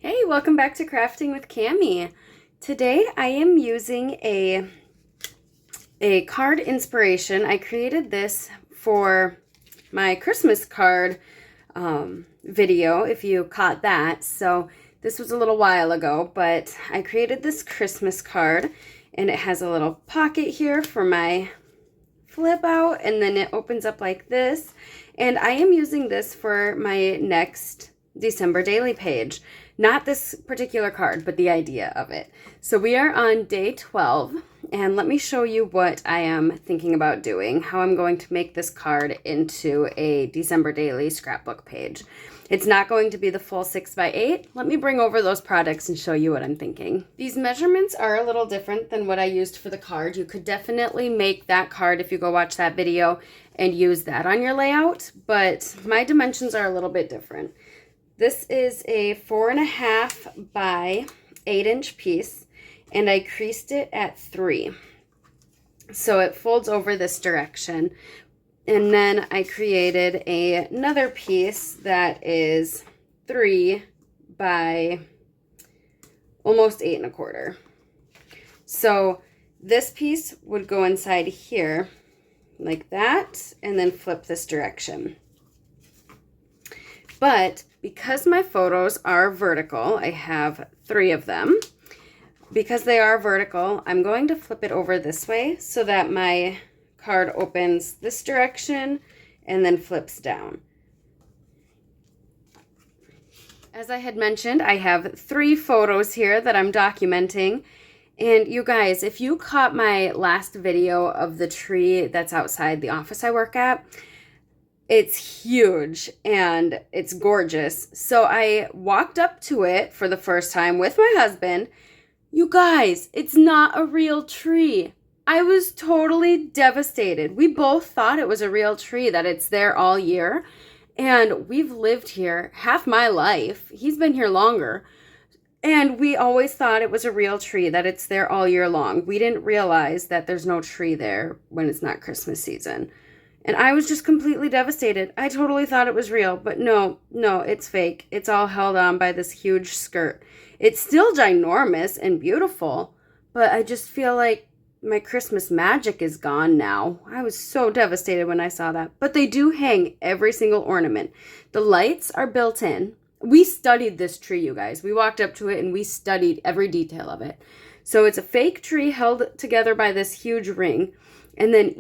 Hey, welcome back to Crafting with Cami. Today I am using a card inspiration. I created this for my Christmas card video, if you caught that. So this was a little while ago, but I created this Christmas card and it has a little pocket here for my flip out, and then it opens up like this. And I am using this for my next December daily page. Not this particular card, but the idea of it. So we are on day 12, and let me show you what I am thinking about doing, how I'm going to make this card into a December daily scrapbook page. It's not going to be the full 6x8. Let me bring over those products and show you what I'm thinking. These measurements are a little different than what I used for the card. You could definitely make that card if you go watch that video and use that on your layout, but my dimensions are a little bit different. This is a 4.5 by 8-inch piece, and I creased it at 3. So it folds over this direction. And then I created another piece that is 3 by almost 8.25. So this piece would go inside here like that, and then flip this direction. But because my photos are vertical, I have 3 of them. Because they are vertical, I'm going to flip it over this way so that my card opens this direction and then flips down. As I had mentioned, I have 3 photos here that I'm documenting. And you guys, if you caught my last video of the tree that's outside the office I work at, it's huge and it's gorgeous. So I walked up to it for the first time with my husband. You guys, it's not a real tree. I was totally devastated. We both thought it was a real tree, that it's there all year. And we've lived here half my life. He's been here longer. And we always thought it was a real tree, that it's there all year long. We didn't realize that there's no tree there when it's not Christmas season. And I was just completely devastated. I totally thought it was real, but no, it's fake. It's all held on by this huge skirt. It's still ginormous and beautiful, but I just feel like my Christmas magic is gone now. I was so devastated when I saw that. But they do hang every single ornament. The lights are built in. We studied this tree, you guys. We walked up to it and we studied every detail of it. So it's a fake tree held together by this huge ring. And then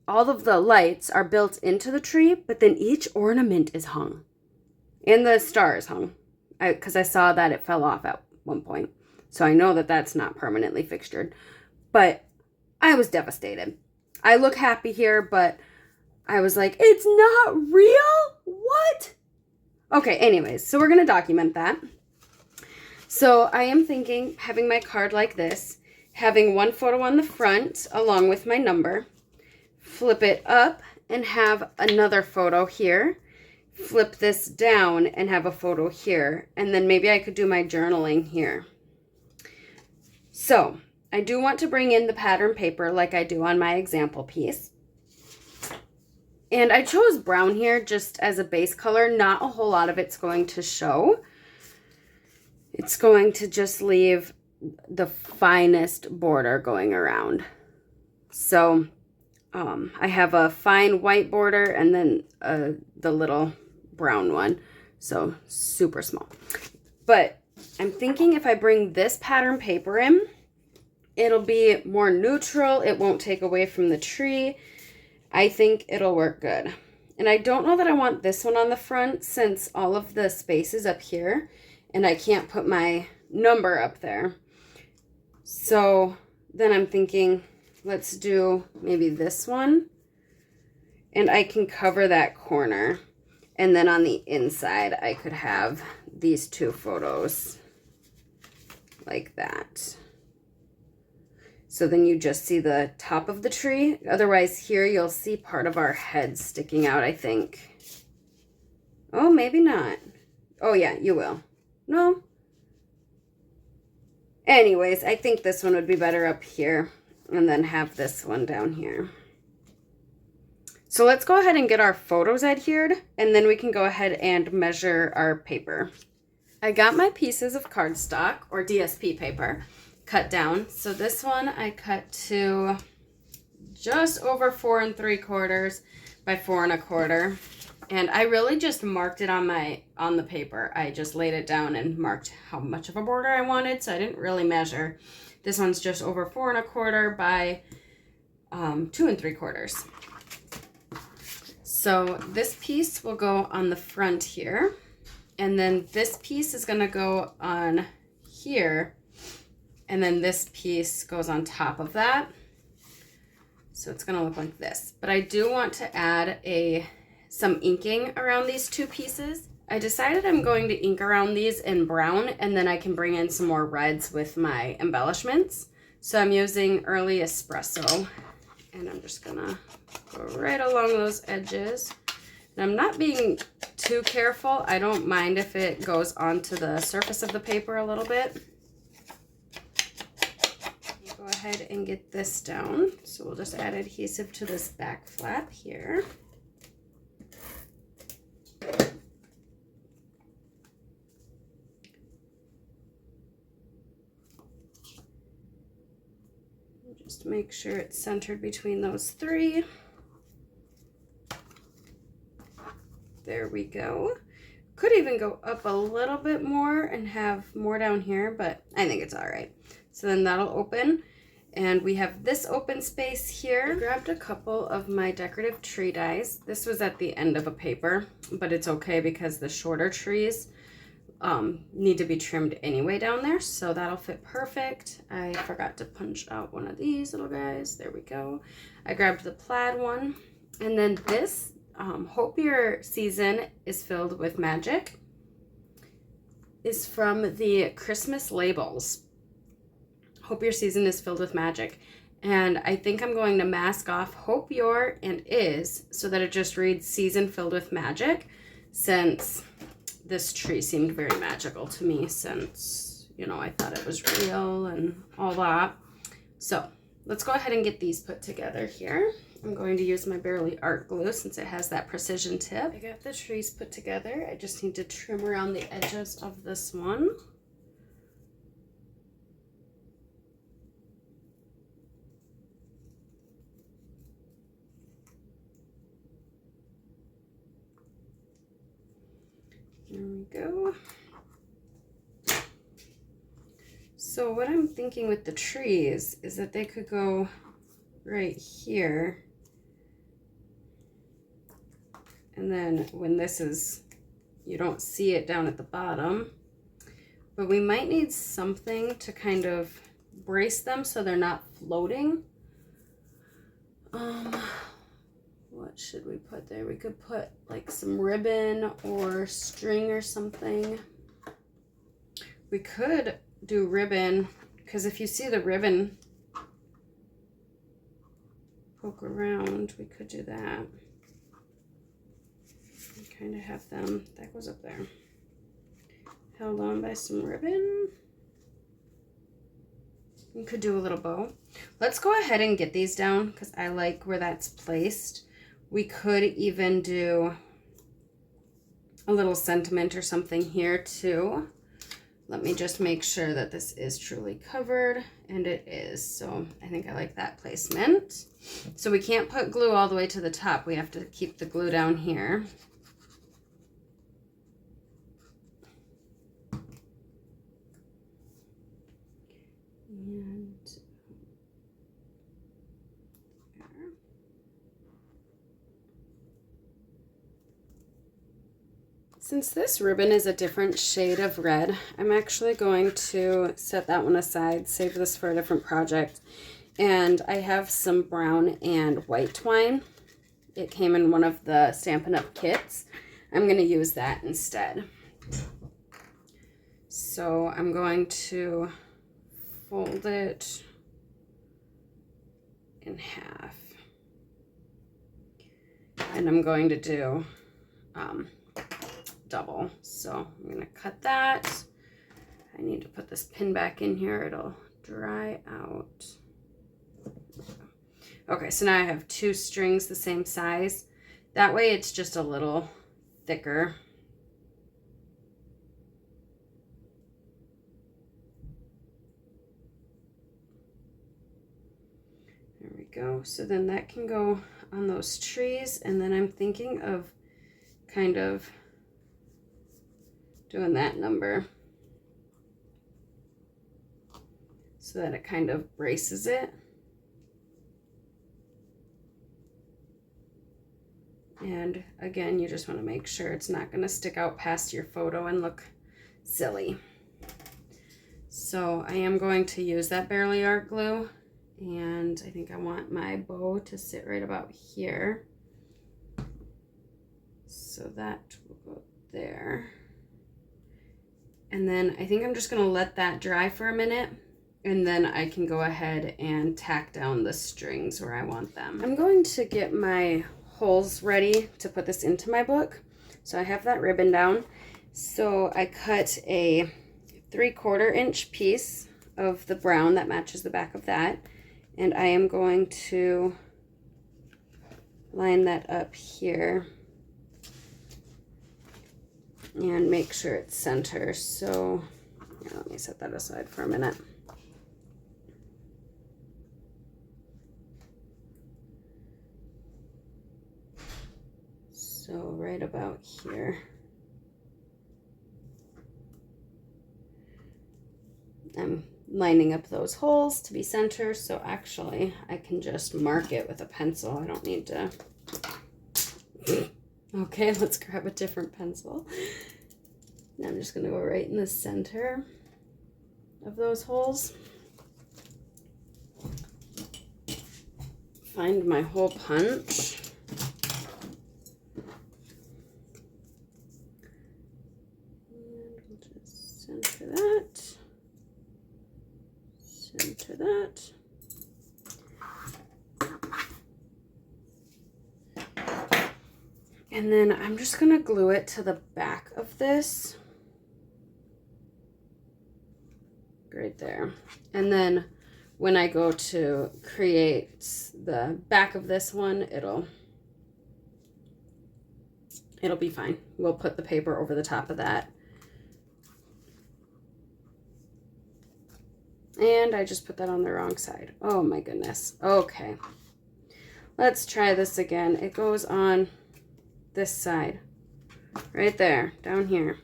all of the lights are built into the tree, but then each ornament is hung. And the star is hung. Because I saw that it fell off at one point. So I know that that's not permanently fixtured. But I was devastated. I look happy here, but I was like, it's not real? What? Okay, anyways, so we're going to document that. So I am thinking having my card like this, having one photo on the front along with my number, flip it up and have another photo here, flip this down and have a photo here, and then maybe I could do my journaling here. So I do want to bring in the pattern paper like I do on my example piece. And I chose brown here just as a base color. Not a whole lot of it's going to show. It's going to just leave the finest border going around. So I have a fine white border and then the little brown one. So super small. But I'm thinking if I bring this pattern paper in, it'll be more neutral. It won't take away from the tree. I think it'll work good. And I don't know that I want this one on the front since all of the space is up here and I can't put my number up there. So then I'm thinking, let's do maybe this one. And I can cover that corner. And then on the inside, I could have these 2 photos like that. So then you just see the top of the tree. Otherwise here you'll see part of our head sticking out, I think. Oh, maybe not. Oh yeah, you will. No. Anyways, I think this one would be better up here. And then have this one down here. So let's go ahead and get our photos adhered. And then we can go ahead and measure our paper. I got my pieces of cardstock or DSP paper cut down. So this one I cut to just over 4 3/4 by 4 1/4. And I really just marked it on the paper. I just laid it down and marked how much of a border I wanted, so I didn't really measure. This one's just over 4 1/4 by 2 3/4. So this piece will go on the front here, and then this piece is gonna go on here, and then this piece goes on top of that. So it's gonna look like this. But I do want to add some inking around these two pieces. I decided I'm going to ink around these in brown, and then I can bring in some more reds with my embellishments. So I'm using Early Espresso, and I'm just gonna go right along those edges. And I'm not being too careful. I don't mind if it goes onto the surface of the paper a little bit. Go ahead and get this down. So we'll just add adhesive to this back flap here. Just make sure it's centered between those three. There we go. Could even go up a little bit more and have more down here, but I think it's all right. So then that'll open, and we have this open space here. I grabbed a couple of my decorative tree dies. This was at the end of a paper, but it's okay because the shorter trees need to be trimmed anyway down there, so that'll fit perfect. I forgot to punch out one of these little guys. There we go. I grabbed the plaid one, and then this Hope Your Season is Filled with Magic is from the Christmas labels. Hope Your Season is Filled with Magic. And I think I'm going to mask off Hope Your and Is so that it just reads Season Filled with Magic, since this tree seemed very magical to me, since, you know, I thought it was real and all that. So let's go ahead and get these put together here. I'm going to use my Bearly Art Glue since it has that precision tip. I got the trees put together. I just need to trim around the edges of this one. There we go. So what I'm thinking with the trees is that they could go right here. And then when this is, you don't see it down at the bottom, but we might need something to kind of brace them so they're not floating. What should we put there? We could put like some ribbon or string or something. We could do ribbon, because if you see the ribbon poke around, we could do that. Kind of have them, that goes up there, held on by some ribbon. You could do a little bow. Let's go ahead and get these down because I like where that's placed. We could even do a little sentiment or something here too. Let me just make sure that this is truly covered, and it is. So I think I like that placement. So we can't put glue all the way to the top. We have to keep the glue down here. And there. Since this ribbon is a different shade of red, I'm actually going to set that one aside, save this for a different project. And I have some brown and white twine. It came in one of the Stampin' Up! Kits. I'm going to use that instead. So I'm going to fold it in half. And I'm going to do double. So I'm going to cut that. I need to put this pin back in here. It'll dry out. Okay, so now I have 2 strings the same size. That way it's just a little thicker. go. So then that can go on those trees, and then I'm thinking of kind of doing that number so that it kind of braces it. And again, you just want to make sure it's not going to stick out past your photo and look silly. So I am going to use that Barely Art glue, and I think I want my bow to sit right about here. So that will go there. And then I think I'm just going to let that dry for a minute, and then I can go ahead and tack down the strings where I want them. I'm going to get my holes ready to put this into my book. So I have that ribbon down. So I cut a 3/4 inch piece of the brown that matches the back of that, and I am going to line that up here and make sure it's center. So here, let me set that aside for a minute. So right about here. I'm lining up those holes to be center, so actually I can just mark it with a pencil. I don't need to. Okay, let's grab a different pencil. Now I'm just gonna go right in the center of those holes. Find my hole punch. Center that, center that. And then I'm just gonna glue it to the back of this, right there. And then when I go to create the back of this one, it'll be fine. We'll put the paper over the top of that. And I just put that on the wrong side. Oh my goodness. Okay. Let's try this again. It goes on this side. Right there. Down here.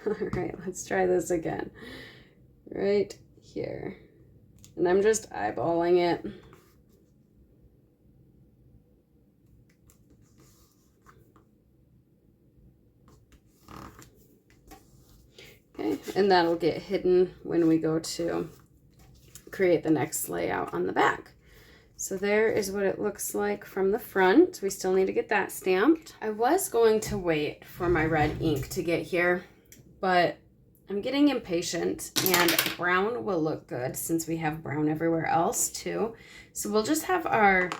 Alright, let's try this again. Right here. And I'm just eyeballing it. Okay, and that'll get hidden when we go to create the next layout on the back. So there is what it looks like from the front. We still need to get that stamped. I was going to wait for my red ink to get here, but I'm getting impatient, and brown will look good since we have brown everywhere else too. So we'll just have our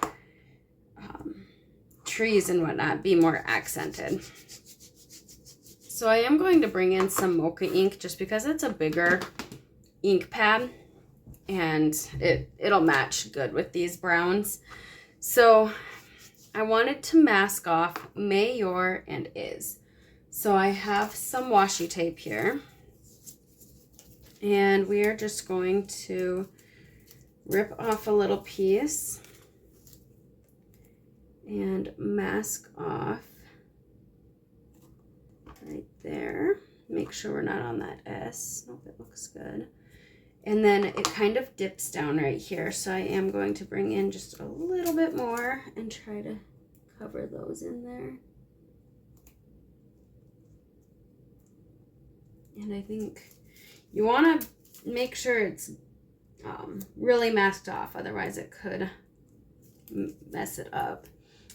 trees and whatnot be more accented. So I am going to bring in some mocha ink just because it's a bigger ink pad, and it'll match good with these browns. So I wanted to mask off may, your, and is. So I have some washi tape here, and we are just going to rip off a little piece and mask off right there. Make sure we're not on that S. Nope, it looks good. And then it kind of dips down right here. So I am going to bring in just a little bit more and try to cover those in there. And I think you want to make sure it's really masked off, otherwise it could mess it up.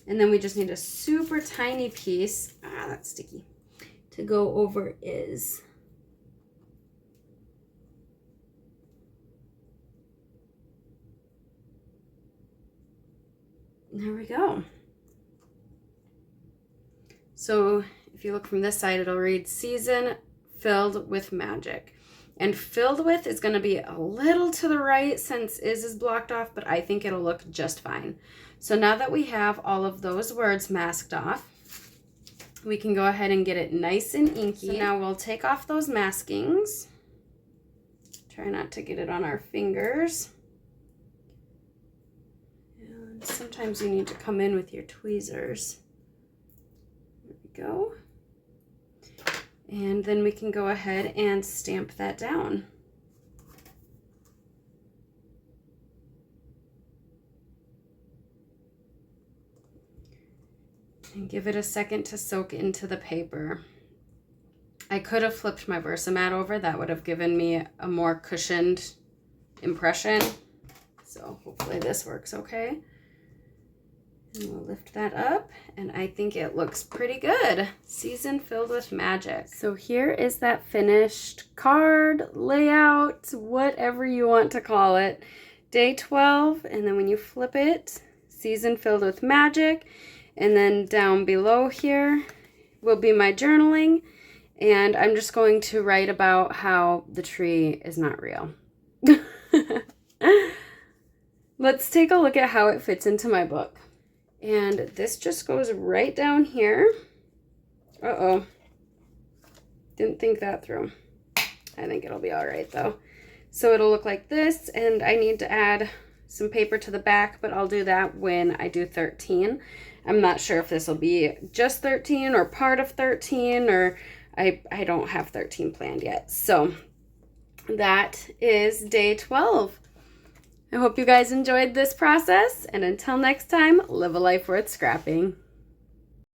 And then we just need a super tiny piece, that's sticky, to go over is. There we go. So if you look from this side, it'll read season filled with magic. And filled with is going to be a little to the right since is blocked off, but I think it'll look just fine. So now that we have all of those words masked off, we can go ahead and get it nice and inky. So now we'll take off those maskings. Try not to get it on our fingers. And sometimes you need to come in with your tweezers. There we go. And then we can go ahead and stamp that down. And give it a second to soak into the paper. I could have flipped my Versamat over. That would have given me a more cushioned impression. So hopefully this works okay. And we'll lift that up, and I think it looks pretty good. Season filled with magic. So here is that finished card, layout, whatever you want to call it. Day 12, and then when you flip it, season filled with magic. And then down below here will be my journaling. And I'm just going to write about how the tree is not real. Let's take a look at how it fits into my book. And this just goes right down here. Uh-oh. Didn't think that through. I think it'll be all right though. So it'll look like this, and I need to add some paper to the back, but I'll do that when I do 13. I'm not sure if this will be just 13 or part of 13, or I don't have 13 planned yet. So that is day 12. I hope you guys enjoyed this process, and until next time, live a life worth scrapping.